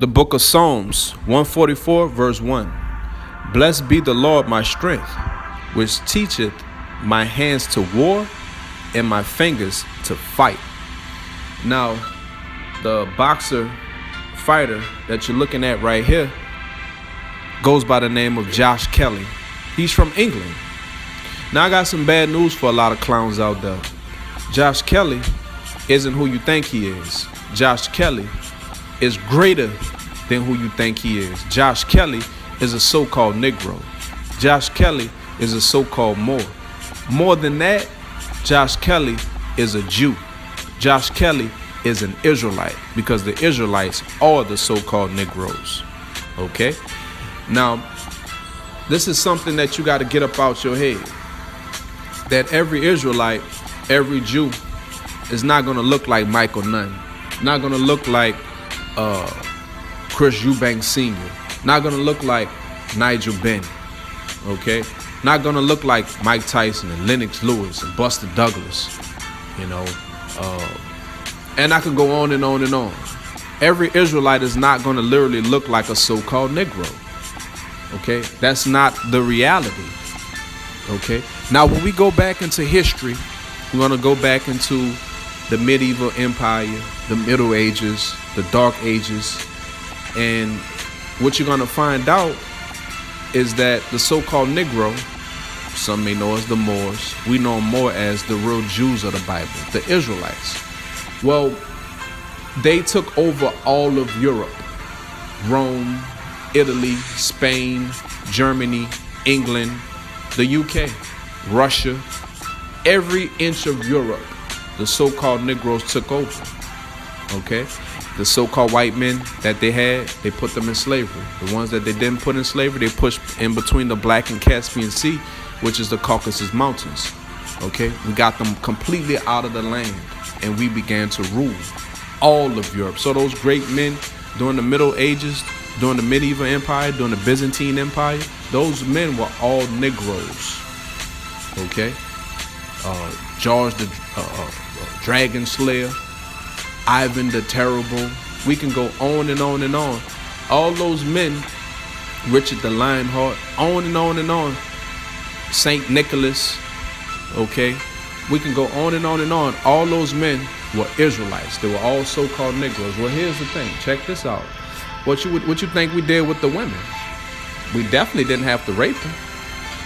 The book of Psalms 144 verse 1. Blessed be the Lord my strength, which teacheth my hands to war and my fingers to fight. Now, the boxer fighter that you're looking at right here goes by the name of Josh Kelly. He's from England. Now, I got some bad news for a lot of clowns out there. Josh Kelly isn't who you think he is. Josh Kelly is greater than who you think he is. Josh Kelly is a so-called Negro. Josh Kelly is a so-called Moor. More than that, Josh Kelly is a Jew. Josh Kelly is an Israelite, because the Israelites are the so-called Negroes. Okay? Now, this is something that you got to get up out your head. That every Israelite, every Jew is not going to look like Michael Nunn. Not going to look like Chris Eubanks Sr. Not going to look like Nigel Benn. Okay? Not going to look like Mike Tyson and Lennox Lewis and Buster Douglas. You know? And I could go on and on and on. Every Israelite is not going to literally look like a so-called Negro. Okay? That's not the reality. Okay? Now, when we go back into history, we're going to go back into the medieval empire, the Middle Ages, the Dark Ages. And what you're going to find out is that the so-called Negro, some may know as the Moors, we know them more as the real Jews of the Bible, the Israelites. Well, they took over all of Europe, Rome, Italy, Spain, Germany, England, the UK, Russia. Every inch of Europe, the so-called Negroes took over. Okay? The so-called white men that they had, they put them in slavery. The ones that they didn't put in slavery, they pushed in between the Black and Caspian Sea, which is the Caucasus Mountains. Okay? We got them completely out of the land, and we began to rule all of Europe. So those great men during the Middle Ages, during the medieval empire, during the Byzantine Empire, those men were all Negroes. Okay? George the Dragon Slayer, Ivan the Terrible. We can go on and on and on. All those men, Richard the Lionheart, on and on and on. Saint Nicholas, okay? We can go on and on and on. All those men were Israelites. They were all so-called Negroes. Well, here's the thing. Check this out. What you think we did with the women? We definitely didn't have to rape them.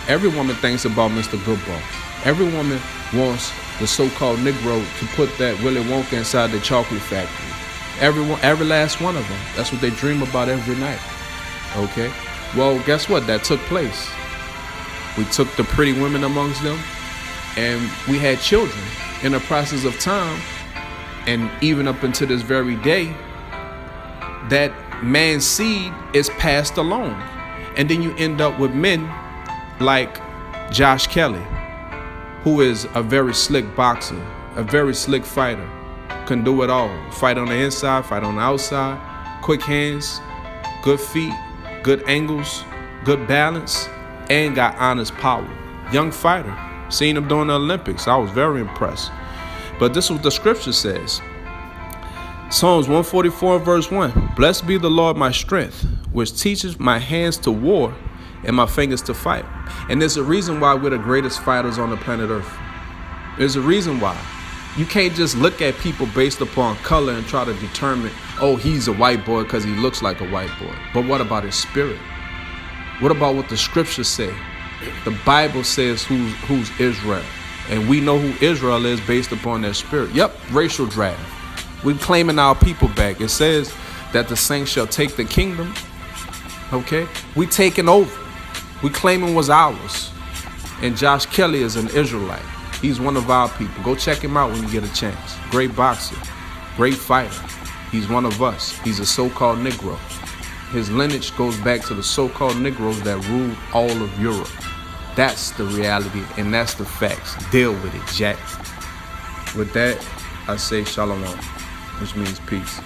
Every woman thinks about Mr. Goodbar. Every woman wants the so-called Negro to put that Willy Wonka inside the chocolate factory. Every last one of them. That's what they dream about every night. Okay? Well, guess what? That took place. We took the pretty women amongst them, and we had children. In the process of time, and even up until this very day, that man's seed is passed along. And then you end up with men like Josh Kelly, who is a very slick boxer, a very slick fighter, can do it all. Fight on the inside, fight on the outside, quick hands, good feet, good angles, good balance, and got honest power. Young fighter. Seen him during the Olympics. I was very impressed. But this is what the scripture says. Psalms 144 verse 1. Blessed be the Lord my strength, which teaches my hands to war and my fingers to fight. And there's a reason why we're the greatest fighters on the planet Earth. There's a reason why. You can't just look at people based upon color and try to determine, oh, he's a white boy because he looks like a white boy. But what about his spirit? What about what the scriptures say? The Bible says who's Israel. And we know who Israel is based upon their spirit. Yep, racial draft. We're claiming our people back. It says that the saints shall take the kingdom. Okay? We taking over. We claiming was ours. And Josh Kelly is an Israelite. He's one of our people. Go check him out when you get a chance. Great boxer. Great fighter. He's one of us. He's a so-called Negro. His lineage goes back to the so-called Negroes that ruled all of Europe. That's the reality, and that's the facts. Deal with it, Jack. With that, I say shalom, which means peace.